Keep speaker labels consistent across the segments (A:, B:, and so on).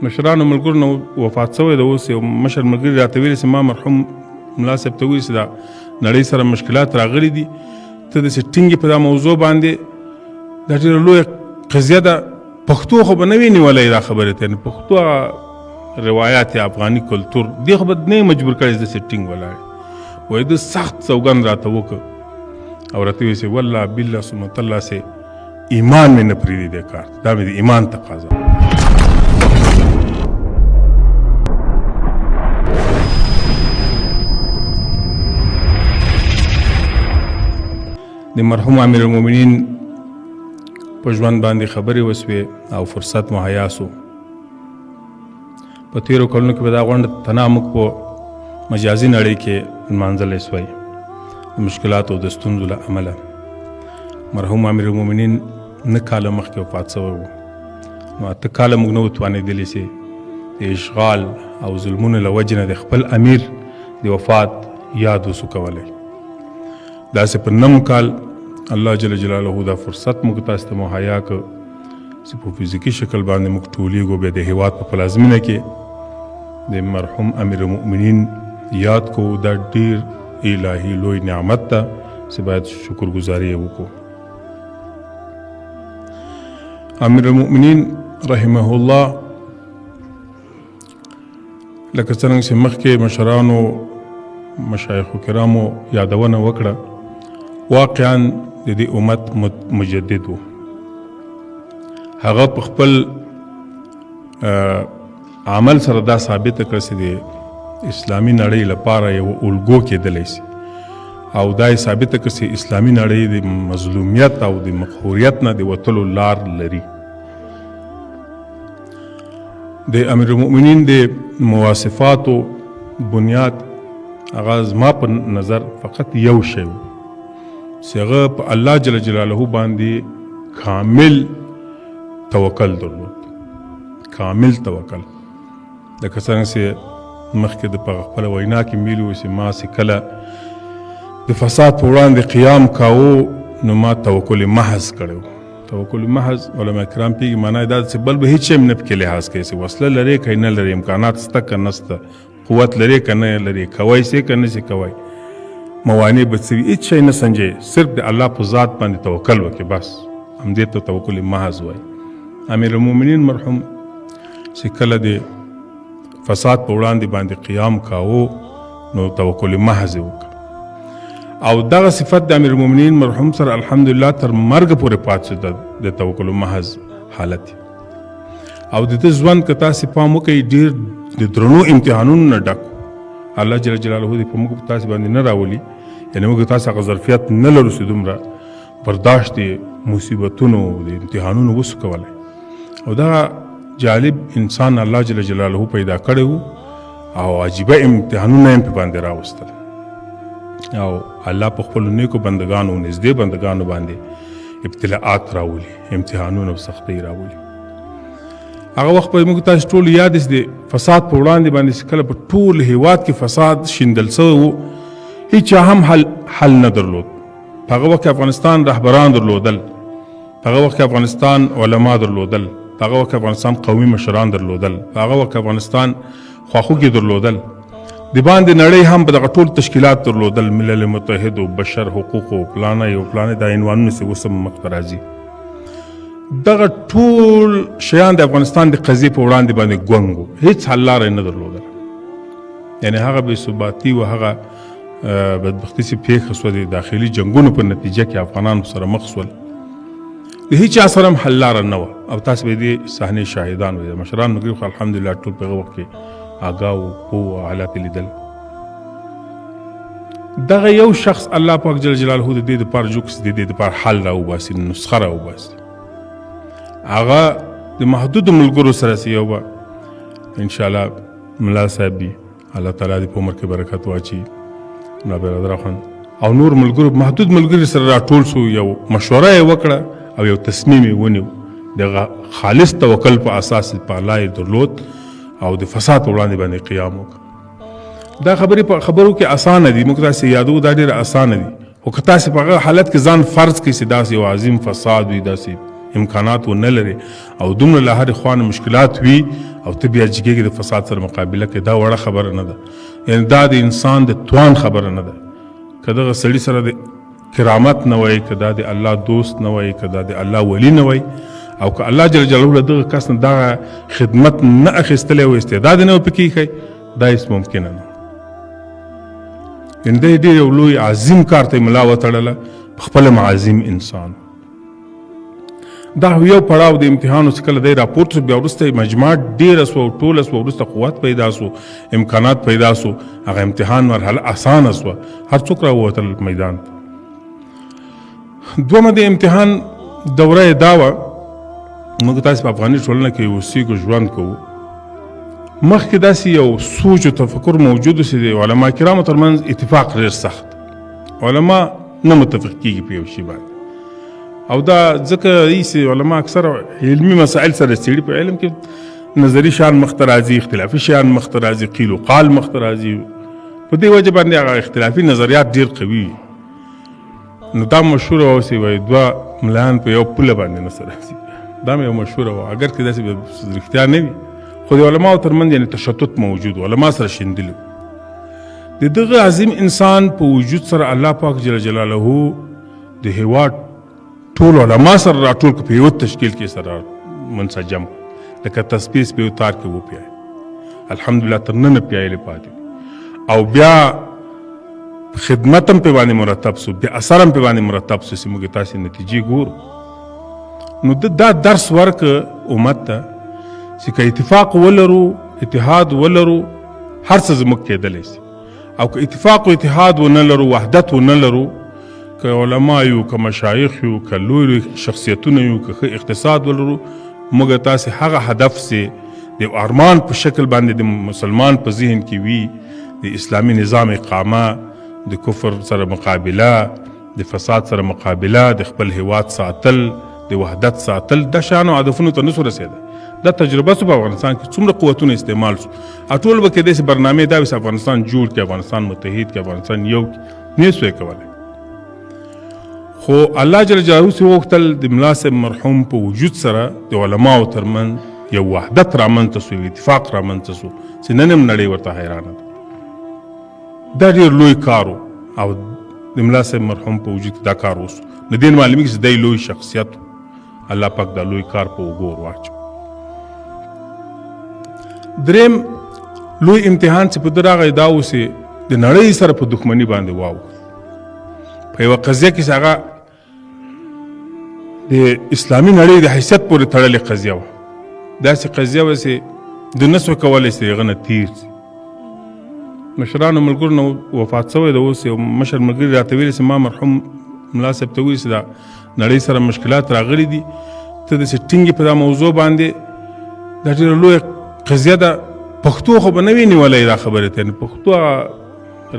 A: مشرانو ملګرو نه وفات شوی د اوس یو مشر ملګري راته ویلي چې ما مرحوم ملا صاحب ته وویل چې دا نړۍ سره مشکلات راغلي دي ته داسې ټینګې په دا موضوع باندې دا ډېره لویه قضیه ده پښتو خو به نه وي نیولی دا خبرې ته پښتو هغه روایات افغاني کلتور دې خو به نه مجبور کړی داسې ټینګ ولاړ وایي ده سخت سوګند راته وکړ او راته ویل چې والله بالله ثم تالله سے ایمان مې نه پرېږدي دې کار دا مې د ایمان تقاضا د مرحوم امیر المؤمنین په ژوند باندې خبرې وسوې او فرصت مهیا سو په تیرو کلونو کې به دا غونډه تنا موږ په مجازي نړۍ کې لمانځلی سوی د مشکلاتو د ستونزو له امله مرحوم امیر المؤمنین نه کاله مخکې وفات شوی و نو اته کاله موږ نه وتوانېدلی چې د اشغال او ظلمونو له وجې نه د خپل امیر د وفات یاد وسو کولی داسې په نم کال الله جل جلاله دا فرصت موږ تاسو ته مهیا کړ چې په فزیکي شکل باندې موږ ټولېږو بیا د هېواد په پلازمینه کې د مرحوم امیر المؤمنین یاد کو دا ډېر الهي لوی نعمت ده چې باید شکرګزاري یې وکړو امیر المؤمنین رحمه الله لکه څرنګه چې مخکې مشرانو مشایخو کرامو یادونه وکړه واقعا د دې امت مجدد و هغه په خپل عمل سره دا ثابته کړه چې د اسلامي نړۍ لپاره یو الګو کېدلی شي او دا یې ثابته کړه چې اسلامي نړۍ د مظلومیت او د مقهوریت نه د وتلو لار لري د امیر المؤمنین د مواصفاتو بنیاد هغه زما په نظر فقط یو شی و چې هغه په الله جل جلاله باندې کامل توکل درلود کامل توکل لکه څرنګه چې مخکې د په خپله وینا کې ویلي وو چې ما چې کله د فساد په وړاندې قیام کاوه نو ما توکل محض کړی توکل محض علما کرام پیږي معنا دا چې بل به هیڅ شی نه پکې لحاظ کوي چې وسله لري که نه لري امکانات شته که نشته قوت لري که نه لري کوی سي که نه سي کوی موانع به څه وي هیڅ شی نه سنجوي صرف د الله په ذات باندې توکل وکړي بس همدې ته توکل محض وایي امیر المؤمنین مرحوم چې کله د فساد په وړاندې باندې قیام کاوه نو توکل محض وکړه او دغه صفت د امیر المؤمنین مرحوم سره الحمدلله تر مرګ پورې پاتې شو د توکل محض حالت او د دې ژوند که تاسې پام وکړئ ډېر د درنو امتحانونو نه ډک الله جل جلاله دې په موږ تاسې باندې نه راولي یعنې موږ تاسې هغه ظرفیت نه لرو چې دومره برداشت د مصیبتونو د امتحانونو وسو کولی او دا جالب انسان الله جل جلاله پیدا کړی و او عجیبه امتحانونه یې په باندې راوستل او الله په خپلو نیکو بندګانو نږدې بندګانو باندې ابتلاعات راولي امتحانونه او سختۍ راولي هغه وخت به موږ تاسو ټول یاد است د فساد په وړاندې باندې چې کله په ټول هېواد کې فساد شیندل سوی و هیچا هم حل نه درلود په هغه وخت کې افغانستان رهبران درلودل په هغه وخت کې افغانستان علما درلودل په هغه وخت کې افغانستان قومي مشران درلودل په هغه وخت کې افغانستان خواخوږي درلودل د باندې نړۍ هم په دغه ټول تشکیلات درلودل ملل متحد او بشر حقوق او پلانه دا عنوانونه چې اوس هم مخ ته راځي دغه ټول شیان د افغانستان د قضیې په وړاندې باندې ګونګ وو هېڅ حل لاره یې نه درلودله یعنې هغه بې ثباتي و هغه بدبختي چې پېښه شوه د داخلي جنګونو په نتیجه کې افغانانو سره مخ شول د هېچا سره هم حل لاره نه وه او تاسو به دې صحنې شاهدان وئ د مشران ملګري خو الحمدلله ټول په هغه وخت کې آگاه و پوه حالات لیدل دغه یو شخص الله پاک جل جلاله د دې دپاره جوړ کړي د دې دپاره حل راوباسي نسخه راوباسي هغه د محدودو ملګرو سره چې یو به انشاءالله ملا صاحب وي الله تعالی دې په عمر کې برکت واچي ملا برادر خان او نور ملګرو محدود ملګري سره راټول شو یو مشوره یې وکړه او یو تصمیم یې ونیو د خالص توکل په اساس په الله یې درلود او د فساد په وړاندې باندې قیام وکړه دا خبرې په خبرو کې اسانه دي موږ تاسې یادو دا ډېره اسانه دي خو که تاسې په هغه حالت کې ځان فرض کړئ چې داسې یو عظیم فساد وي داسې امکانات ونه لري او دومره له هرې خوا نه مشکلات وي او ته بیا جګېږې د فساد سره مقابله کوي، دا وړه خبره نه ده. یعنې دا د انسان د توان خبره نه ده. که دغه سړي سره د کرامت نه وای، که دا د الله دوست نه وای، که دا د الله ولی نه وای، او که الله جل جلاله له دغه کس نه دغه خدمت نه اخیستلی او استعداد نه و پکې ایښی، دا هېڅ ممکنه نه. یعنې دی ډېر یو لوی عظیم کار ته یې ملا وتړله، په خپله عظیم انسان. دا یو پړاو د امتحانو چې کله دی راپورته شو، بیا وروسته مجموعه ډېره سوه او ټوله سوه، وروسته قوت پیدا سو، امکانات پیدا سو، هغه امتحان مرحله اسانه سوه، هر څوک راووتل میدان ته. دومه د امتحان دوره یې دا وه، موږ تاسې په افغاني ټولنه کې اوسېږو، ژوند کوو. مخکې داسې یو سوچ او تفکر موجود و چې د علما کرامو ترمنځ اتفاق ډېر سخت. علما نه متفق کېږي په یو شي باندې، او دا ځکه چې علما اکثر علمي مسائل سره څېړي. په علم کې نظري شیان مخته راځي، اختلافي شیان مخته راځي، قیل و قال مخته راځي. په دې وجه باندې هغه اختلافي نظریات ډېر قوي وي. نو دا مشهوره وه چې وایي دوه ملایان په یو پوله باندې نه سره راځي. دا مې یو مشهوره وه، اگر که داسې رښتیا نه وي، خو د علماو ترمنځ یعنې تشتت موجود و، علما سره شیندلي. د دغه عظیم انسان په وجود سره الله پاک جل جلاله د هېواد ټول علما سره راټول کړه، په یو تشکیل کې سره منسجم، لکه تسبیح په یو تار کې وپیایي. الحمدلله تر ننه پیایلې پاتې، او بیا خدمت هم په باندې مرتب سو، بیا اثر هم په باندې مرتب سو چې موږ تاسې نتیجې ګورو. نو دا درس ورکړه امت ته چې که اتفاق ولرو، اتحاد ولرو، هر څه زموږ کېدلی شي. او که اتفاق و اتحاد ونه لرو، وحدت ونه لرو، که علما یو، که مشایخ یو، که لوی شخصیتونه یو، که ښه اقتصاد ولرو، موږ تاسې هغه هدف چې د ارمان په شکل باندې د مسلمان په ذهن کې وي، د اسلامي نظام اقامه، د کفر سره مقابله، د فساد سره مقابله، د خپل هیواد ساتل، د وحدت ساتل، د شانو هدفونو ته نسو رسېده. دا تجربه سو په افغانستان کې څومره قوتونه استعمال سو، ټول به کېدای شي برنامې دا وي چې افغانستان جوړ کړي، افغانستان متحد کړي، افغانستان یو کړي، نه سو یې کولی. خو الله جل جلاله چې وغوښتل د ملا صاحب مرحوم په وجود سره د علماو ترمنځ یو وحدت رامنځته سو، یو اتفاق رامنځته سو چې نن هم نړۍ ورته حیرانه ده. دا ډېر لوی کار و، او د ملا صاحب مرحوم په وجود کې دا کار وسو. نو دې معلومیږي چې دی لوی شخصیت و، الله پاک دا لوی کار په اوږو ور واچو. دریم لوی امتحان چې په ده راغی دا و چې د نړۍ سره په دښمني باندې واوښت. په یوه قضیه کې چې هغه د اسلامي نړۍ د حیثیت پورې تړلې قضیه وه. داسې قضیه وه چې ده نه سو کولی چې د هغه نه تېر شي. مشرانو ملګرو نه وفات شوی ده، اوس یو مشر ملګري راته ویلي چې ما مرحوم ملا صاحب ته وویل چې دا نړۍ سره مشکلات راغلي دي، ته داسې ټینګې په دا موضوع باندې، دا ډېره لویه قضیه ده، پښتو خو به نه وي نیولی دا خبرې ته، یعنې پښتو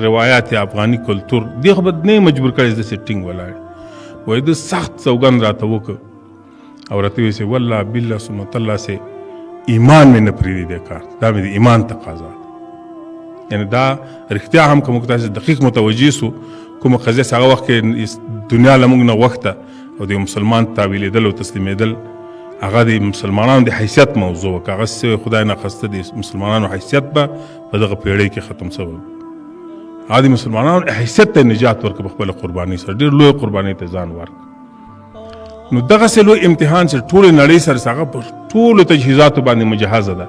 A: روایات افغاني کلتور دې خو به نه مجبور کړی چې داسې ټینګ ولاړ. وایي ده سخت سوګند راته وکړ او راته ویل چې والله بالله ثم تالله چې ایمان مې نه پرېږدي دې کار، دا مې د ایمان تقاضا ده. یعنې دا رښتیا هم که موږ تاسې دقیق متوجه سو، کومه قضیه چې هغه وخت کې دنیا له موږ نه غوښته او د یو مسلمان تاویلېدل او تسلیمېدل، هغه د مسلمانانو د حیثیت موضوع وه. که هغه څه خدای ناخواسته د مسلمانانو حیثیت به په دغه پیړۍ کې ختم شوی. هغه د مسلمانانو حیثیت ته نجات ورکړه په خپله قربانۍ سره، ډېر لویه قربانۍ ته ځان ورکړه. نو دغسې لوی امتحان چې ټولې نړۍ سره هغه په ټولو تجهیزاتو باندې مجهزه ده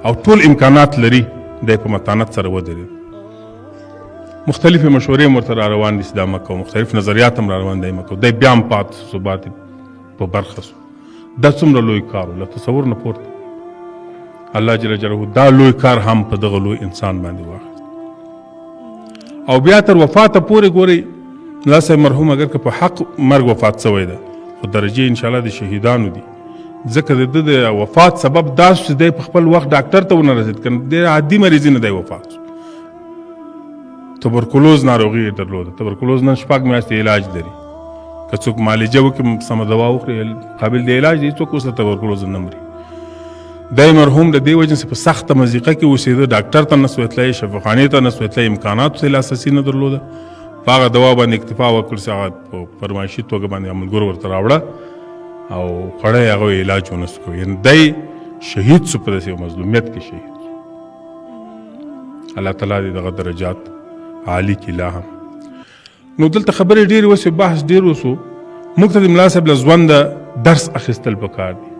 A: او ټول امکانات لري، دی په متانت سره ودرېد. مختلفې مشورې هم ورته را روان دي چې دا مه کوو، مختلف نظریات هم را روان دی مه کوو، دی بیا هم پاتې سو، ثبات په برخه سو. دا څومره لوی کار و، له تصور نه پورته. الله جل جلاله دا لوی کار هم په دغه لوی انسان باندې واخیست. او بیا تر وفاته پورې ګورئ، ملا صاحب مرحوم اگر که په حق مرګ وفات شوی ده، خو درجې انشاءالله د شهیدانو دي، ځکه د ده د وفات سبب دا شو چې دی په خپل وخت ډاکټر ته ونه رسېد، که ډېر عادي مریضي نه دی وفات شو. تبرکلوز ناروغي یې درلوده. تبرکلوز نن 6 میاشتې علاج لري، که څوک معالجه وکړي، سمه دوا وخوري، قابل د علاج دی، څوک اوس له تبرکلوز نه مري. دی مرحوم د دې وجې چې په سخته مضیقه کې اوسېده، ډاکټر ته نه سو تللی، شفاخانې ته نه سو تللی، امکاناتو ته لاسرسي نه درلوده. په هغه دوا باندې اکتفا وکړ چې هغه په فرمایشي توګه باندې ملګرو ورته راوړه او خوړی، هغه علاج ونه سو کوي. یعنې دی شهید سو په داسې یو مظلومیت کې شهید سو. الله تعالی دې دغه درجات عالی کړي لا هم. نو دلته خبرې ډېرې وسوې، بحث ډېر وسو. موږ ته د ملا صاحب له ژونده درس اخیستل پکار دي.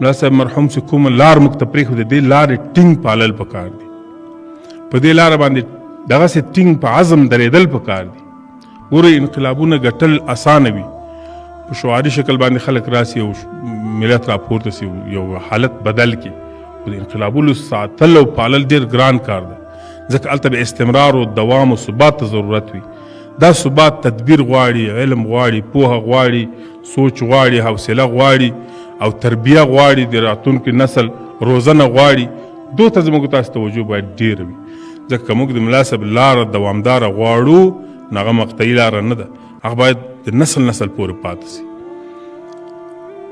A: ملا صاحب مرحوم چې کومه لار موږ ته پرېښودې دې لارې ټینګ پالل پکار دي. په دې لاره باندې دغسې ټینګ په عزم درېدل پکار دي. ګورئ انقلابونه ګټل اسانه وي، په شعاري شکل باندې خلک راسي او ملت راپورته سي یو حالت بدل کړي، خو د انقلابونو ساتل او پالل ډېر ګران کار دی، ځکه هلته به استمرار او دوام او ثبات ته ضرورت وي. دا ثبات تدبیر غواړي، علم غواړي، پوهه غواړي، سوچ غواړي، حوصله غواړي او تربیه غواړي، د راتلونکي نسل روزنه غواړي. دو ته زموږ تاسو توجه باید ډېره وي، ځکه که موږ د ملا صاحب لاره دوامداره غواړو نو هغه مقطعي لاره نه ده، هغه باید د نسل پورې پاتې سي.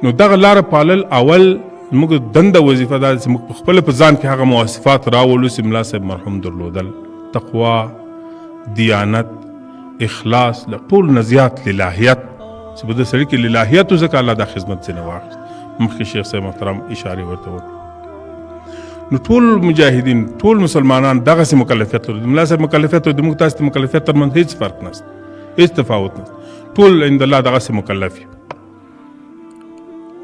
A: نو دغه لاره پالل اول موږ دنده وظیفه دا چې موږ په خپله په ځان کې هغه مواصفات راولو چې ملا صاحب مرحوم درلودل: تقوا، دیانت، اخلاص، له ټولو نه زیات للاهیت، چې په دې سړي کې للاهیت و ځکه الله دا خدمت ځینې واخیست. مخکې شیخ صاحب محترم اشارې ورته وکړې. نو ټول مجاهدین، ټول مسلمانان دغسې مکلفیت لري. د ملا صاحب مکلفیت او د موږ تاسو د مکلفیت ترمنځ هېڅ فرق نشته، هېڅ تفاوت نشته، ټول عند الله دغسې مکلف یو.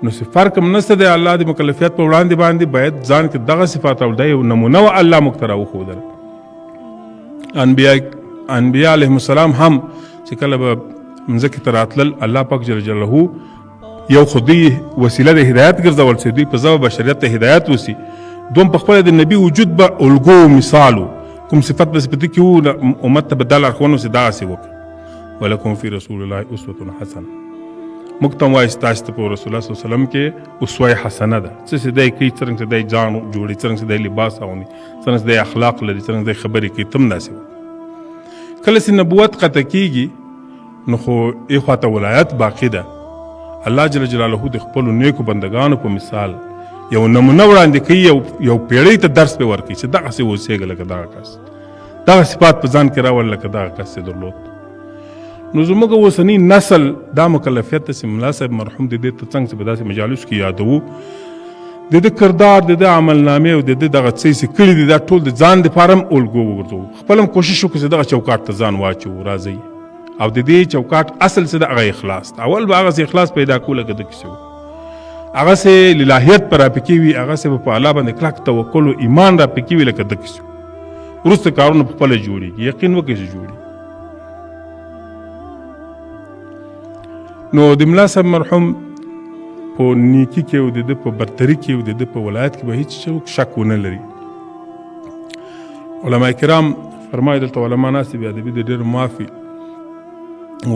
A: نو فرق هم نشته د الله د مکلفیت په وړاندې باندې باید ځان کې دغه صفات او دا یو نمونه و الله موږ ته راوښودله. انبیا علیهم السلام هم چې کله به مځکې ته راتلل، الله پاک جل جلاله یو خو دوی وسیله د هدایت ګرځول چې دوی په ځواب بشریت ته هدایت وسي، دوم په خپله د نبي وجود به الګو مثال و، کوم صفت به په دې کې و امت ته به دا لارښوونه وسي دغسې وکړي. ولکم فی رسول الله اسوة حسنه. موږ ته هم وایي ستاسو ته په رسول الله صلی الله علیه وسلم کې اسوه حسنه ده، څه چې دی کوي، څرنګه چې دی ځان جوړي، څرنګه چې دی لباس اغوندي، څرنګه چې دی اخلاق لري، څرنګه چې دی خبرې کوي، ته هم داسې وکړه. کله چې نبوت قطع کېږي نو خو ایخوا ته ولایت باقي ده. الله جل جلاله د خپلو نیکو بندګانو په مثال یو نمونه وړاندې کوي، یو پیړۍ ته درس پې ورکوي چې دغسې اوسېږه لکه دغه کس، دغه صفات په ځان کې راول لکه دغه کس چې درلود. نو زموږ اوسنی نسل دا مکلفیت ته چې ملا صاحب مرحوم د دې ته څنګه چې په داسې مجالسو کې یادوو، د ده کردار، د ده عملنامې او د ده دغه څه چې کړي دي دا ټول د ځان دپاره هم الګو وګرځوو. خپل هم کوشش وکړو چې دغه چوکاټ ته ځان واچوو. راځئ او د دې چوکاټ اصل څه ده؟ هغه اخلاص. اول به هغسې اخلاص پیدا کړو لکه ده کیسې وو، هغسې للاهیت به راپکې وي، هغسې به په الله باندې کلک توکل و ایمان راپکې وي لکه ده کیسې وو. وروسته کارونه په خپله جوړېږي، یقین وکړئ چې جوړېږي. نو د ملا صاحب مرحوم په نیکي کې او د ده په برتري کې او د ده په ولایت کې به هیڅ څوک شک ونه لري. علما کرام فرمایي، دلته علما ناست دي، ادبي د ډېرو معافي،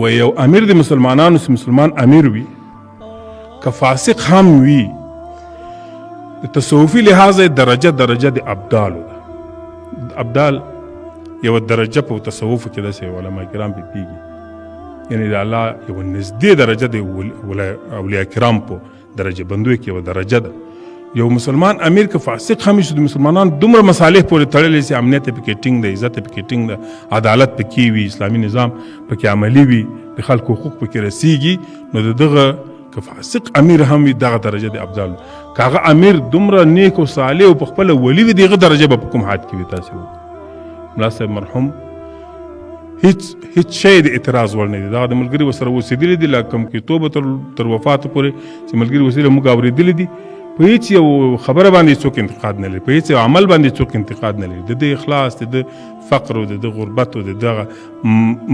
A: وایي یو امیر د مسلمانانو چې مسلمان امیر وي، که فاسق هم وي، د تصوفي لحاظه درجه د ابدالو ده. ابدال یوه درجه په تصوفو کې داسې علما کرام پې پیږي، یعنی د الله یو نږدې درجه د اولیاء کرام په درجه بندوی کې یوه درجه ده. یو مسلمان امیر که فاسق هم شي، د مسلمانانو دومره مصالح پورې تړلی چې امنیت پکې ټینګ ده، عزت پکې ټینګ ده، عدالت پکې وي، اسلامي نظام پکې عملي وي، د خلکو حقوق پکې رسیږي، نو د دغه که فاسق امیر هم وي دغه درجه د ابدال. که هغه امیر دومره نیک او صالح او په خپله ولي وي، د هغه درجه به په کوم حد کې وي؟ تاسې وګورئ. ملا صاحب مرحوم هیڅ شی د اعتراض وړ نه دي. دغه د ملګري ورسره اوسېدلي دي، له کمکېتوبه تر وفاته پورې چې ملګري اوسېدلي موږ اورېدلي دي. په هیڅ یو خبره باندې څوک انتقاد نه لري، په هیڅ یو عمل باندې څوک انتقاد نه لري. د ده اخلاص، د ده فقر او د ده غربت او د دغه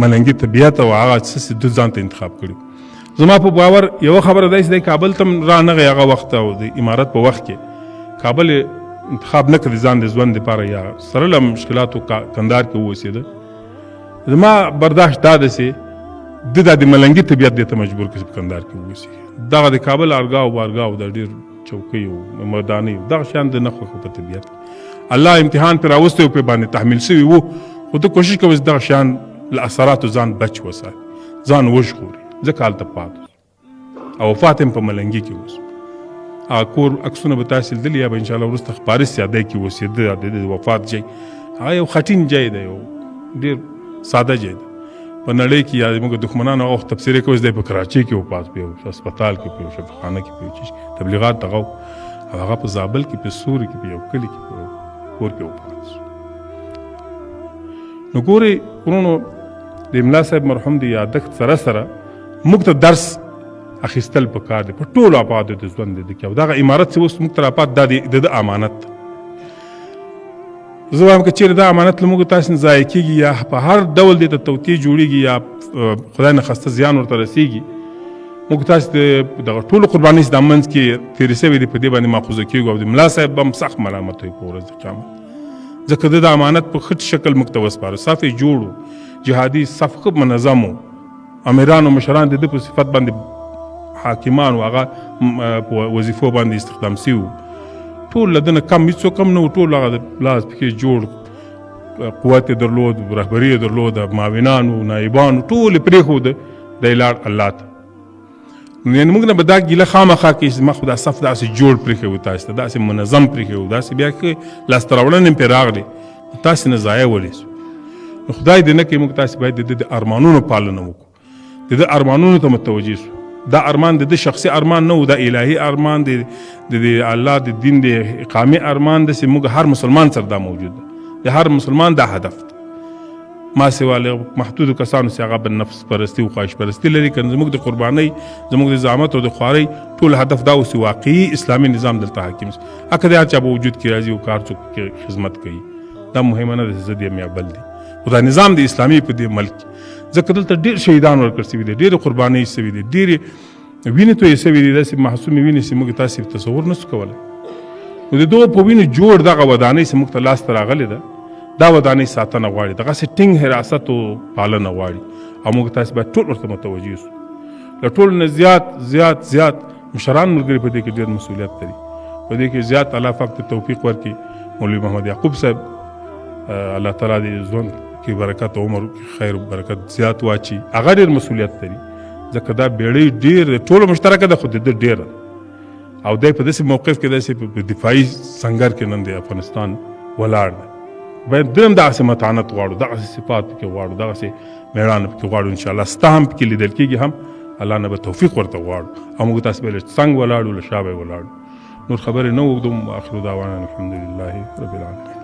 A: ملنګي طبیعت او هغه څه چې ده ځان ته انتخاب کړي. زما په باور یوه خبره دا چې دی کابل ته هم رانغی هغه وخت او د امارت په وخت کې کابل انتخاب نه کړي ځان د ژوند دپاره، یا سره له مشکلاتو کندهار کې واوسېده. زما برداشت دا ده چې ده دا د ملنګي طبیعت دې ته مجبور کړي چې په کندهار کې واوسي. دغه د کابل ارګاو بارګاو د ډېر چوکۍ او مردانۍ دغه شیان د نه خوښو په طبیعت کې الله امتحان پرې راوستی او پرې باندې تحمیل شوي وو، خو ته کوشش کوه چې دغه شیان له اثراتو ځان بچ وساتي، ځان وژغوري، ځکه هلته پات او وفات هم په ملنګي کې اوس. هغه کور عکسونه به تاسې لیدلي، یا به انشاءالله وروسته خپاره سي ادی کې اوسېده. د وفات ځای هغه یو خټین ځای دی، یو ډېر ساده ځای دی په نړۍ کې. یا زموږ دښمنانو هغه وخت تبصرې کوي چې دی په کراچۍ کې وفات پی، هسپتال کې پی، شفاخانه کې پی، تبلیغات دغه او هغه په زابل کې په سوري کې په یو کلي کې په کور کې وفات شو. نو ګورئ ورونو د املا صاحب مرحوم د یادښت سره سره موږ ته درس اخیستل پکار دی په ټولو ابعادو د ژوند د کې او دغه عمارت چې اوس موږ ته راپات دا د امانت ده. زه وایم که چېرې دا امانت له موږ تاسې نه ضایع کېږي یا په هر ډول دې ته توطیې جوړېږي یا خدای نخواسته زیان ورته رسېږي، موږ تاسې د دغه ټولو قربانۍ چې دا منځ کې تېرې سوې دي په دې باندې ماخوذه کېږو او د ملا صاحب به هم سخت ملامت وي په ورځ د قیامت، ځکه د امانت په خټ شکل موږ ته وسپاره، صف یې جوړ و، جهادي صف ښه منظم و، امیران او مشران د ده په صفت باندې حاکمان و هغه په وظیفو باندې استخدام سوي وو، ټول له ده نه کم هېڅوک هم نه وو، ټول هغه د لاس پکې جوړ قوت یې درلود، رهبري یې درلوده، معاونانو نایبانو ټول یې پرېښوده، دی لاړ الله ته. یعنې موږ نه به دا ګیله خامخا کوي چې ما خو دا صف داسې جوړ پرېښی و تاسې ته، داسې منظم پرېښی و، داسې بیا ښه لاسته راوړنې هم پرې راغلې، تاسې نه ضایع ولې سو. نو خدای دې نه کوي موږ تاسې باید د ده د ارمانونو پالنه وکړو، د ده ارمانونو ته متوجه سو. دا ارمان د ده شخصي ارمان نه و، دا الهي ارمان د الله د دین د اقامې ارمان ده چې موږ هر مسلمان سره دا موجود ده، د هر مسلمان دا هدف ده، ما سوا له محدودو کسانو چې هغه به نفس پرستي او خواهش پرستي لري، که زموږ د قربانۍ زموږ د زعامت او د خوارۍ ټول هدف دا و چې واقعي اسلامي نظام دلته حاکم شي. هکه د هر چا په وجود کې راځي او کار څوک خدمت کوي، دا مهمه نه ده چې زه د یم یا بل دی، خو دا نظام د اسلامي په دې ملک ځکه دلته ډېر شهیدان ورکړل سوي دي، ډېرې قربانۍ سوي دي، ډېرې وینې تویې سوي دي، داسې معصومې وینې چې موږ تاسې تصور نه سو کولی. نو د دغو په وینو جوړ دغه ودانۍ چې موږ ته لاسته راغلې ده، دا ودانۍ ساتنه غواړي، دغسې ټینګ حراست او پالنه غواړي او موږ تاسې باید ټول ورته متوجه سو. له ټولو نه زیات مشران ملګري په دې کې ډېر مسؤلیت لري، په دې کې زیات الله پاک ته توفیق ورکړي. مولوي محمد یعقوب صاحب الله تعالی دې ژوند کې برکت او عمر خیر برکت زیات واچي، هغه ډېر مسؤلیت لري ځکه دا بیړۍ ډېر ټولو مشترکه ده خو د ده ډېره، او دی په داسې موقف کې داسې په دفاعي سنګر کې نن د افغانستان ولاړ دی. باید ده هم دغسې متانت غواړو، دغسې صفات پکې غواړو، دغسې مېړانه پکې غواړو، انشاءالله ستا هم پکې لیدل کېږي، هم الله نه به توفیق ورته غواړو او موږ تاسې به له څنګ ولاړو له شا به یې ولاړو. نور خبرې نه اوږدوم، آخر دعوانا الحمدلله رب العالمین.